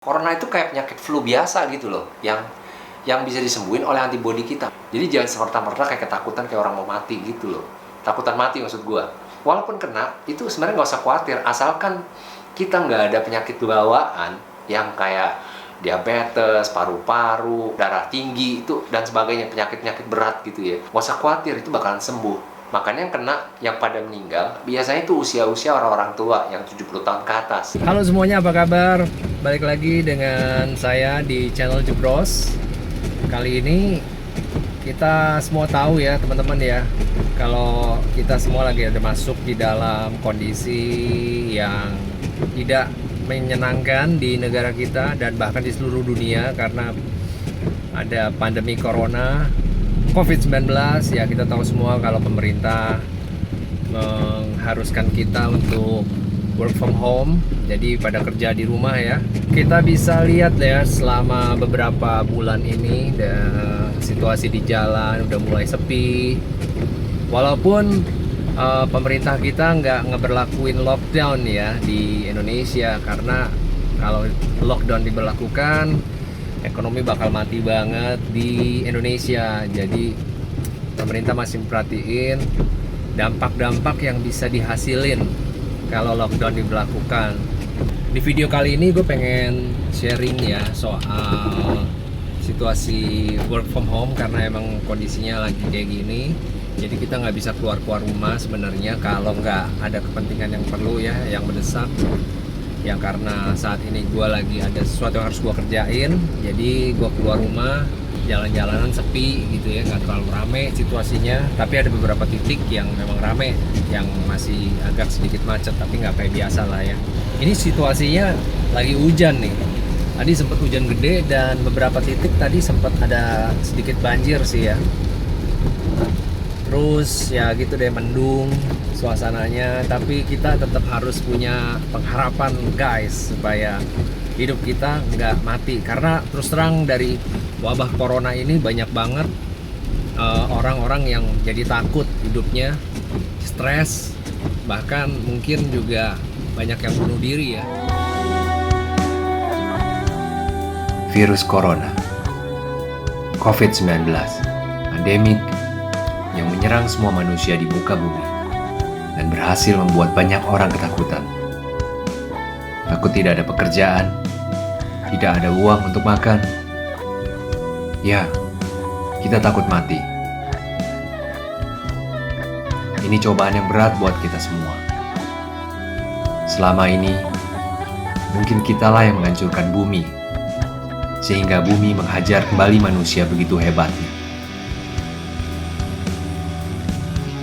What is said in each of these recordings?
Corona itu kayak penyakit flu biasa gitu loh, yang bisa disembuhin oleh antibodi kita. Jadi jangan semerta-merta kayak ketakutan kayak orang mau mati gitu loh. Takutan mati maksud gua. Walaupun kena, itu sebenarnya nggak usah khawatir, asalkan kita nggak ada penyakit bawaan yang kayak diabetes, paru-paru, darah tinggi itu dan sebagainya, penyakit-penyakit berat gitu ya. Nggak usah khawatir, itu bakalan sembuh. Makanya yang kena, yang pada meninggal, biasanya itu usia-usia orang-orang tua yang 70 tahun ke atas. Halo semuanya, apa kabar? Balik lagi dengan saya di channel Jebros. Kali ini kita semua tahu ya teman-teman ya, kalau kita semua lagi ada masuk di dalam kondisi yang tidak menyenangkan di negara kita dan bahkan di seluruh dunia karena ada pandemi corona COVID-19. Ya kita tahu semua kalau pemerintah mengharuskan kita untuk work from home, jadi pada kerja di rumah ya. Kita bisa lihat ya selama beberapa bulan ini situasi di jalan udah mulai sepi. Walaupun pemerintah kita nggak ngeberlakuin lockdown ya di Indonesia, karena kalau lockdown diberlakukan ekonomi bakal mati banget di Indonesia. Jadi pemerintah masih memperhatiin dampak-dampak yang bisa dihasilin kalau lockdown diberlakukan. Di video kali ini gue pengen sharing ya soal situasi work from home, karena emang kondisinya lagi kayak gini. Jadi kita nggak bisa keluar rumah sebenarnya kalau nggak ada kepentingan yang perlu ya, yang mendesak. Yang karena saat ini gue lagi ada sesuatu yang harus gue kerjain, jadi gue keluar rumah, jalan-jalanan sepi gitu ya, nggak terlalu rame situasinya. Tapi ada beberapa titik yang memang rame, yang masih agak sedikit macet, tapi nggak kayak biasa lah ya. Ini situasinya lagi hujan nih. Tadi sempat hujan gede dan beberapa titik tadi sempat ada sedikit banjir sih ya. Terus ya gitu deh, mendung suasananya, tapi kita tetap harus punya pengharapan guys, supaya hidup kita nggak mati. Karena terus terang dari wabah corona ini banyak banget orang-orang yang jadi takut hidupnya, stres, bahkan mungkin juga banyak yang bunuh diri ya. Virus Corona, COVID-19, pandemik yang menyerang semua manusia di muka bumi dan berhasil membuat banyak orang ketakutan. Takut tidak ada pekerjaan, tidak ada uang untuk makan. Ya, kita takut mati. Ini cobaan yang berat buat kita semua. Selama ini, mungkin kitalah yang menghancurkan bumi, sehingga bumi menghajar kembali manusia begitu hebatnya.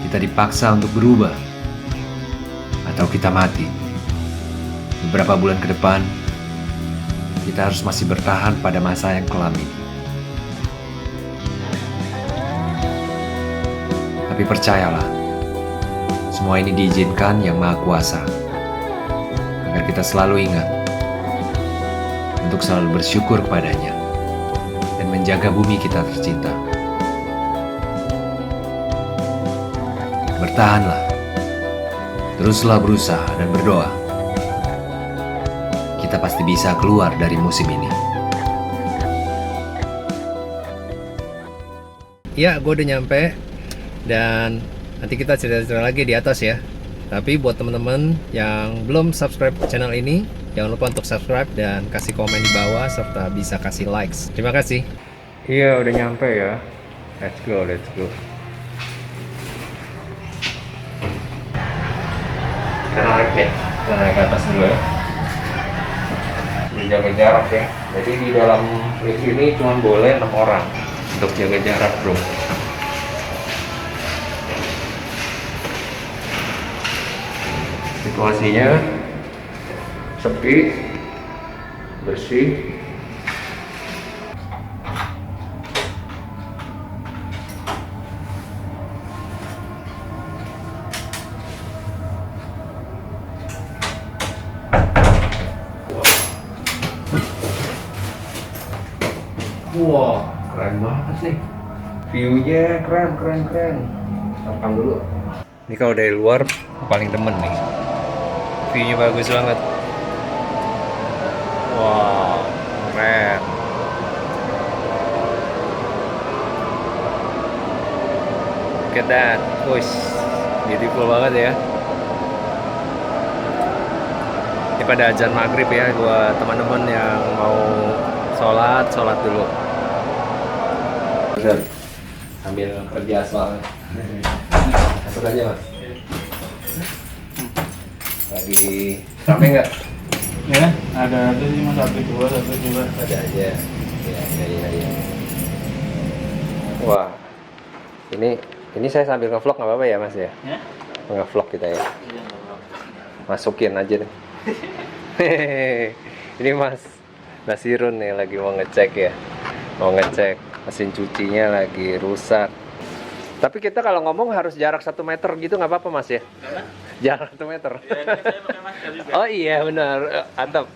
Kita dipaksa untuk berubah, atau kita mati. Beberapa bulan ke depan, kita harus masih bertahan pada masa yang kelam ini. Tapi percayalah, semua ini diizinkan Yang Maha Kuasa, agar kita selalu ingat untuk selalu bersyukur kepadanya dan menjaga bumi kita tercinta. Bertahanlah, teruslah berusaha dan berdoa. Kita pasti bisa keluar dari musim ini. Ya, gue udah nyampe dan nanti kita cerita-cerita lagi di atas ya. Tapi buat teman-teman yang belum subscribe channel ini, jangan lupa untuk subscribe dan kasih komen di bawah serta bisa kasih likes. Terima kasih. Iya, udah nyampe ya. Let's go. Kita naik ke atas dulu ya. Jaga jarak ya. Jadi di dalam lift ini cuma boleh 6 orang untuk jaga jarak, bro. Situasinya sepi, bersih. Wah, keren banget nih. View-nya keren. Rekam dulu. Ini kalau dari luar paling demen nih. View-nya bagus banget. Wow. Look at that. Wush, beautiful banget ya. Ini pada azan maghrib ya, buat teman-teman yang mau sholat dulu. Sambil kerja soalnya. Masuk aja mas. Lagi rame nggak? Ya, ada sih mas, satu dua. Ada aja. Ya. Wah, ini saya sambil nge-vlog nggak apa-apa ya mas ya? Ya? Nge-vlog kita ya. Iya, nggak apa-apa. Masukin aja deh. Ini mas Nasirun nih lagi mau ngecek ya. Mau ngecek mesin cucinya lagi rusak. Tapi kita kalau ngomong harus jarak 1 meter gitu nggak apa-apa mas ya? Jarak 1 meter. Ya, ini saya pakai masker juga. Oh iya benar, mantap.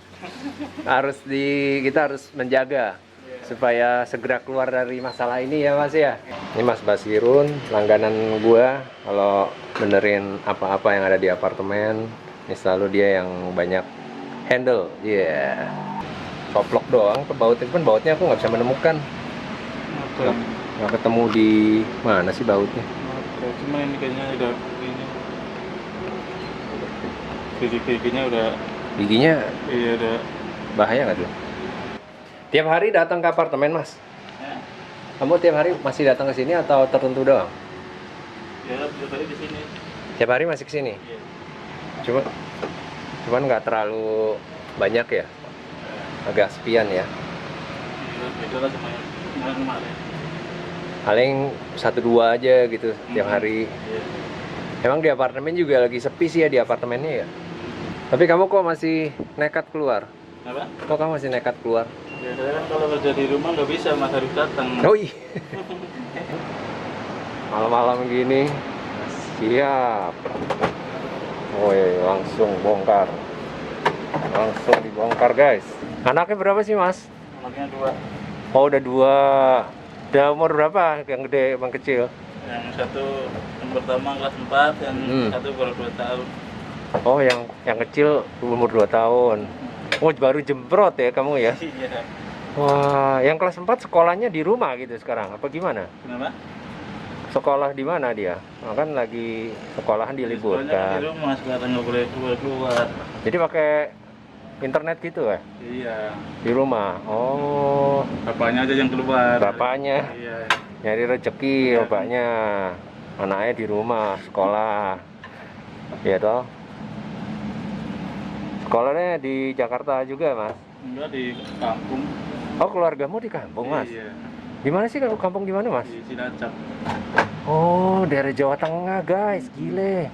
Kita harus menjaga supaya segera keluar dari masalah ini ya mas ya. Ini Mas Basirun, langganan gua kalau benerin apa-apa yang ada di apartemen. Ini selalu dia yang banyak handle. Iya. Coplok doang, bautnya aku nggak bisa menemukan. Oke. Nggak ketemu di mana sih bautnya. Oke, cuma ini kayaknya udah ini. Giginya udah. Giginya Iya udah. bahaya nggak tuh? Tiap hari datang ke apartemen mas? Ya, Kamu tiap hari masih datang ke sini atau tertentu doang? ya tadi di sini. Tiap hari masih ke sini? Iya. Cuman nggak terlalu banyak ya? Agak sepian ya? Iya, beda lah sama yang kemarin. Paling 1-2 aja gitu tiap hari. Iya. Emang di apartemen juga lagi sepi sih ya di apartemennya ya? Tapi kamu kok masih nekat keluar? Apa? Kok kamu masih nekat keluar? Ya, saya kan kalau kerja di rumah nggak bisa, mas harus datang. Oh iya. Malam-malam gini siap. Woi, langsung bongkar. Langsung dibongkar, guys. Anaknya berapa sih, Mas? Anaknya 2. Oh, udah 2. Udah umur berapa? Yang gede, yang kecil? Yang satu yang pertama kelas 4, yang satu baru 2 tahun. Oh, yang kecil umur 2 tahun. Oh, baru jemprot ya kamu ya? Iya. Wah, yang kelas 4 sekolahnya di rumah gitu sekarang. Apa gimana? Kenapa? Sekolah di mana dia? Nah, kan lagi sekolahan Sekolahnya diliburkan. di rumah sekarang, nggak boleh keluar. Jadi pakai internet gitu ya? Iya. Di rumah. Oh, Bapaknya aja yang keluar. bapaknya Iya. nyari rezeki, Iya. bapaknya. Anaknya di rumah, sekolah. Iya toh? Sekolahnya di Jakarta juga, Mas? Enggak, di kampung. Oh, keluargamu di kampung, Mas? Iya. Di mana sih kampung di mana, Mas? Di Cilacap. Oh, daerah Jawa Tengah, guys. Gile.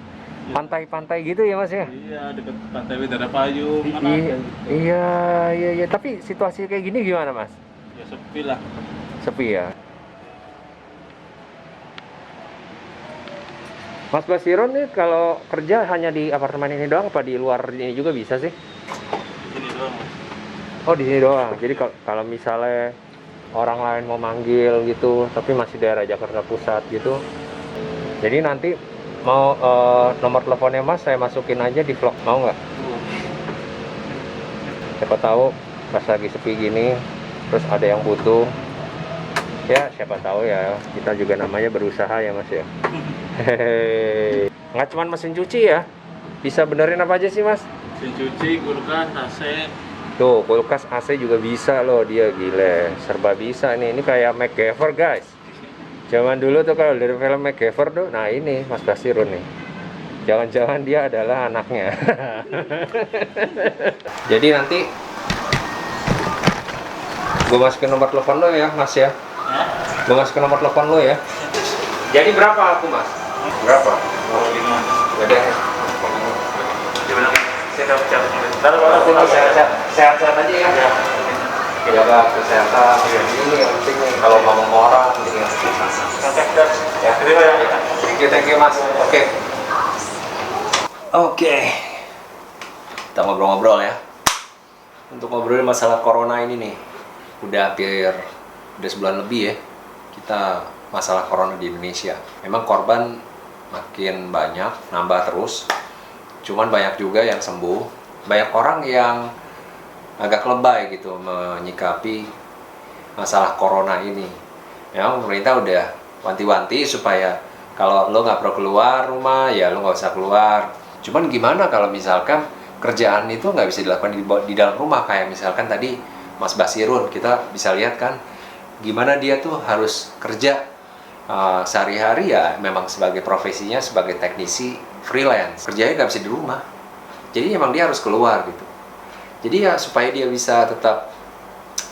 Pantai-pantai gitu ya, Mas ya? Iya, dekat Pantai Widara Payung. Kan ada Iya, gitu. iya. Tapi situasi kayak gini gimana, Mas? Ya sepi lah. Sepi ya. Mas Basirun nih kalau kerja hanya di apartemen ini doang apa di luar ini juga bisa sih? Di sini doang, Mas. Oh, di sini doang. Jadi kalau misalnya orang lain mau manggil gitu, tapi masih daerah Jakarta Pusat gitu. Jadi nanti mau nomor teleponnya Mas saya masukin aja di vlog, mau nggak? Siapa tahu pas lagi sepi gini, terus ada yang butuh. Ya, siapa tahu ya. Kita juga namanya berusaha ya, Mas ya. Hehehe. Nggak cuma mesin cuci ya? Bisa benerin apa aja sih, Mas? Mesin cuci, kulkas, AC. Tuh, kulkas AC juga bisa loh dia, gile. Serba bisa nih. Ini kayak MacGyver, guys. Zaman dulu tuh kalau dari film MacGyver tuh, nah ini Mas Basirun nih. Jangan-jangan dia adalah anaknya. Jadi nanti gue masukin nomor telepon lo ya, Mas ya. Gue masukin nomor telepon lo ya. Jadi berapa aku, Mas? Berapa? Oh, 5. Udah. Gimana? Saya dapat catat. Ntar kalau Aku sehat-sehat aja ya. Jaga kesehatan. Ini yang penting nih kalau ngomong orang gitu ya. kontak dan Ya. terima ya. Thank you Mas. Oke. Kita ngobrol-ngobrol ya. Untuk ngobrolin masalah corona ini nih. Udah sebulan lebih ya. Kita masalah corona di Indonesia. Memang korban makin banyak, nambah terus. Cuman banyak juga yang sembuh. Banyak orang yang agak lebay gitu menyikapi masalah corona ini. Ya, pemerintah udah wanti-wanti supaya Kalau lo nggak perlu keluar rumah, ya lo nggak usah keluar. Cuman gimana kalau misalkan kerjaan itu nggak bisa dilakukan di dalam rumah, kayak misalkan tadi Mas Basirun, kita bisa lihat kan gimana dia tuh harus kerja sehari-hari ya, memang sebagai profesinya sebagai teknisi freelance, kerjanya nggak bisa di rumah. Jadi emang dia harus keluar gitu. Jadi ya supaya dia bisa tetap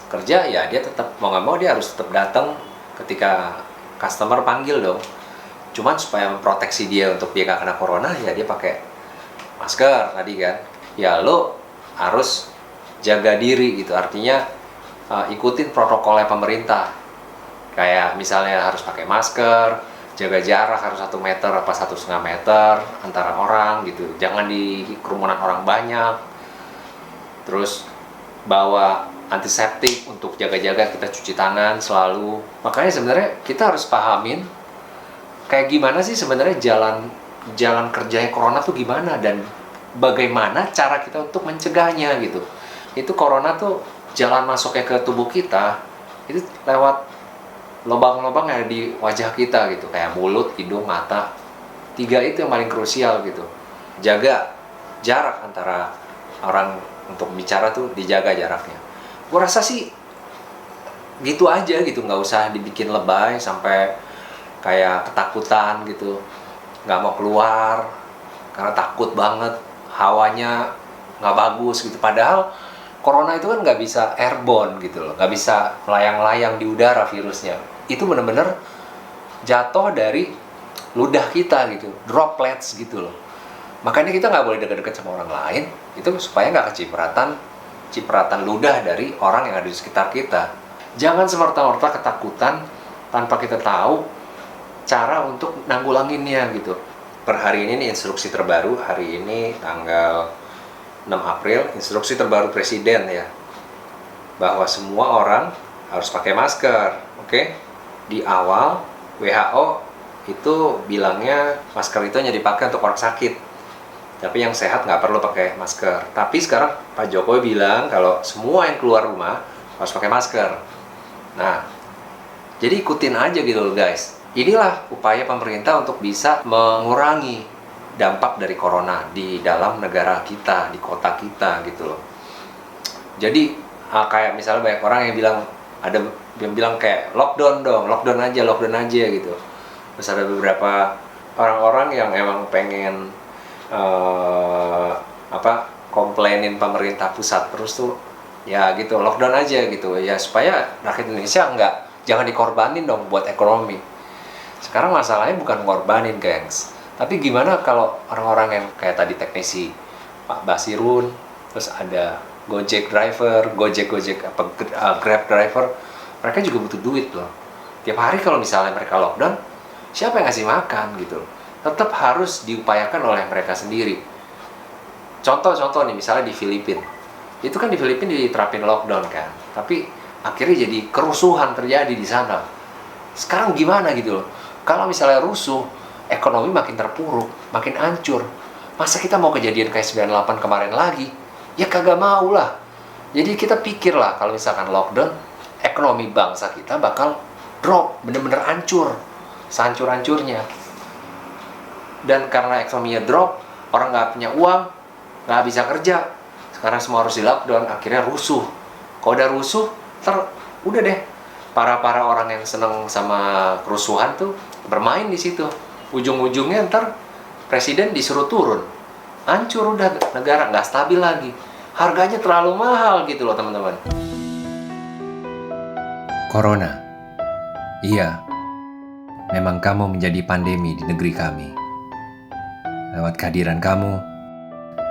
kerja, ya dia tetap mau nggak mau dia harus tetap datang ketika customer panggil dong. Cuman supaya memproteksi dia untuk dia nggak kena corona, ya dia pakai masker tadi kan. Ya lo harus jaga diri gitu, artinya ikutin protokolnya pemerintah. Kayak misalnya harus pakai masker, jaga jarak harus 1 meter apa 1,5 meter antara orang gitu. Jangan di kerumunan orang banyak. Terus bawa antiseptik untuk jaga-jaga, kita cuci tangan selalu. Makanya sebenarnya kita harus pahamin kayak gimana sih sebenarnya jalan kerjanya corona tuh gimana, dan bagaimana cara kita untuk mencegahnya gitu. Itu corona tuh jalan masuknya ke tubuh kita itu lewat lubang-lubang yang ada di wajah kita gitu, kayak mulut, hidung, mata. 3 itu yang paling krusial gitu. Jaga jarak antara orang untuk bicara tuh, dijaga jaraknya. Gue rasa sih gitu aja gitu, nggak usah dibikin lebay sampai kayak ketakutan gitu, nggak mau keluar karena takut banget, hawanya nggak bagus gitu. Padahal corona itu kan nggak bisa airborne gitu loh, nggak bisa melayang-layang di udara virusnya. Itu bener-bener jatuh dari ludah kita gitu, droplets gitu loh. Makanya kita nggak boleh deket-deket sama orang lain, itu supaya nggak cipratan ludah dari orang yang ada di sekitar kita. Jangan semerta-merta ketakutan tanpa kita tahu cara untuk nanggulanginnya gitu. Per hari ini nih instruksi terbaru, hari ini tanggal 6 April, instruksi terbaru Presiden ya, bahwa semua orang harus pakai masker, oke? Di awal WHO itu bilangnya masker itu hanya dipakai untuk orang sakit, tapi yang sehat nggak perlu pakai masker. Tapi sekarang Pak Jokowi bilang kalau semua yang keluar rumah harus pakai masker. Nah, jadi ikutin aja gitu loh guys. Inilah upaya pemerintah untuk bisa mengurangi dampak dari corona di dalam negara kita, di kota kita gitu loh. Jadi kayak misalnya banyak orang yang bilang, ada yang bilang kayak lockdown dong, lockdown aja gitu. Terus ada beberapa orang-orang yang emang pengen komplainin pemerintah pusat terus tuh, ya gitu, lockdown aja gitu ya, supaya rakyat Indonesia jangan dikorbanin dong buat ekonomi. Sekarang masalahnya bukan ngorbanin gengs, tapi gimana kalau orang-orang yang kayak tadi teknisi Pak Basirun, terus ada Gojek driver, Grab driver, mereka juga butuh duit loh. Tiap hari kalau misalnya mereka lockdown, siapa yang ngasih makan gitu? Tetap harus diupayakan oleh mereka sendiri. Contoh nih, misalnya di Filipina. Itu kan di Filipina diterapin lockdown kan, tapi akhirnya jadi kerusuhan terjadi di sana. Sekarang gimana gitu loh? Kalau misalnya rusuh, ekonomi makin terpuruk, makin hancur. Masa kita mau kejadian kayak 98 kemarin lagi? Ya kagak mau lah. Jadi kita pikirlah kalau misalkan lockdown, ekonomi bangsa kita bakal drop, bener-bener hancur, sehancur-hancurnya. Dan karena ekonominya drop, orang nggak punya uang, nggak bisa kerja, sekarang semua harus di lockdown, akhirnya rusuh. Kalau udah rusuh, udah deh, para orang yang seneng sama kerusuhan tuh bermain di situ. Ujung-ujungnya ntar presiden disuruh turun, hancur udah negara, nggak stabil lagi, harganya terlalu mahal gitu loh teman-teman. Corona, iya, memang kamu menjadi pandemi di negeri kami. Lewat kehadiran kamu,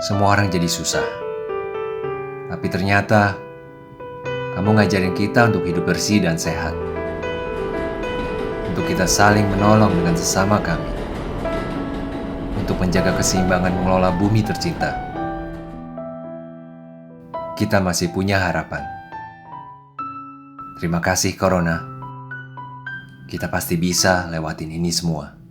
semua orang jadi susah. Tapi ternyata kamu ngajarin kita untuk hidup bersih dan sehat. Untuk kita saling menolong dengan sesama kami. Untuk menjaga keseimbangan mengelola bumi tercinta. Kita masih punya harapan. Terima kasih Corona. Kita pasti bisa lewatin ini semua.